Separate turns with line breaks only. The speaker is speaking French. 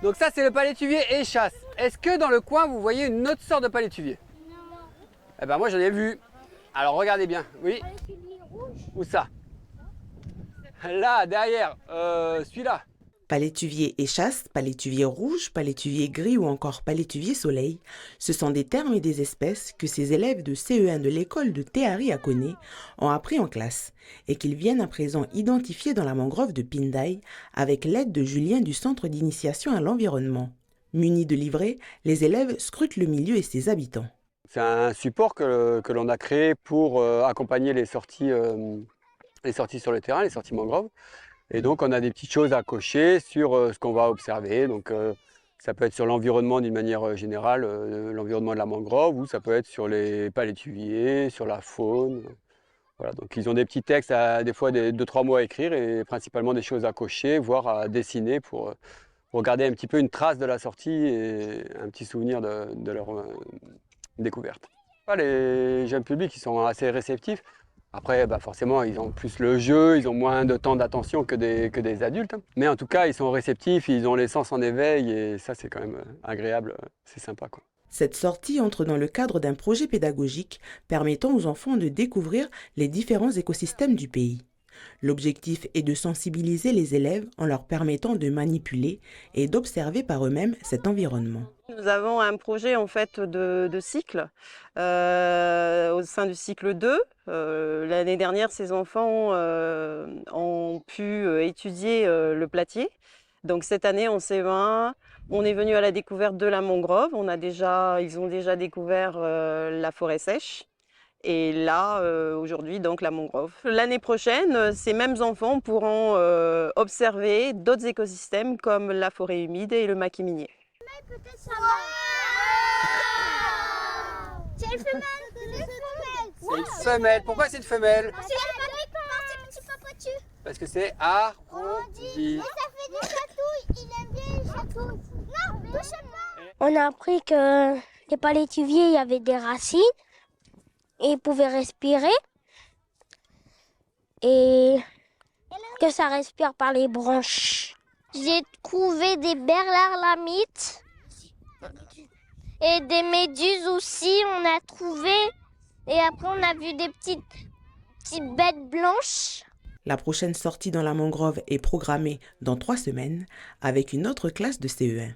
Donc ça c'est le palétuvier échasse. Est-ce que dans le coin vous voyez une autre sorte de palétuvier?
Non.
Eh ben moi j'en ai vu. Alors regardez bien, oui.
Palétuvier rouge.
Où ça? Là, derrière, celui-là.
Palétuvier échasse, palétuvier rouge, palétuvier gris ou encore palétuvier soleil, ce sont des termes et des espèces que ces élèves de CE1 de l'école de Théari à Koné ont appris en classe et qu'ils viennent à présent identifier dans la mangrove de Pindaye avec l'aide de Julien du Centre d'initiation à l'environnement. Munis de livrets, les élèves scrutent le milieu et ses habitants.
C'est un support que l'on a créé pour accompagner les sorties sur le terrain, les sorties mangroves. Et donc, on a des petites choses à cocher sur ce qu'on va observer. Donc, ça peut être sur l'environnement d'une manière générale, l'environnement de la mangrove, ou ça peut être sur les palétuviers, sur la faune. Voilà, donc, ils ont des petits textes, des fois 2-3 mots à écrire, et principalement des choses à cocher, voire à dessiner pour garder un petit peu une trace de la sortie et un petit souvenir de leur découverte. Les jeunes publics, ils sont assez réceptifs. Après, forcément, ils ont plus le jeu, ils ont moins de temps d'attention que des adultes. Mais en tout cas, ils sont réceptifs, ils ont les sens en éveil et ça, c'est quand même agréable, c'est sympa, quoi.
Cette sortie entre dans le cadre d'un projet pédagogique permettant aux enfants de découvrir les différents écosystèmes du pays. L'objectif est de sensibiliser les élèves en leur permettant de manipuler et d'observer par eux-mêmes cet environnement.
Nous avons un projet en fait de cycle au sein du cycle 2. L'année dernière, ces enfants ont pu étudier le platier. Donc cette année, en CE1, on est venu à la découverte de la mangrove. Ils ont déjà découvert la forêt sèche. Et là, aujourd'hui, donc la mangrove. L'année prochaine, ces mêmes enfants pourront observer d'autres écosystèmes comme la forêt humide et le maquis minier.
C'est une femelle.
C'est une femelle. Pourquoi c'est une femelle?
Parce qu'il y a des petits papas dessus.
Parce que c'est arrondi.
Et ça fait des chatouilles. Il aime bien les chatouilles. Non, touchez pas.
On a appris que les palétuviers, il y avait des racines et ils pouvaient respirer et que ça respire par les branches. J'ai trouvé des berlarlamites et des méduses aussi, on a trouvé. Et après, on a vu des petites bêtes blanches.
La prochaine sortie dans la mangrove est programmée dans 3 semaines avec une autre classe de CE1.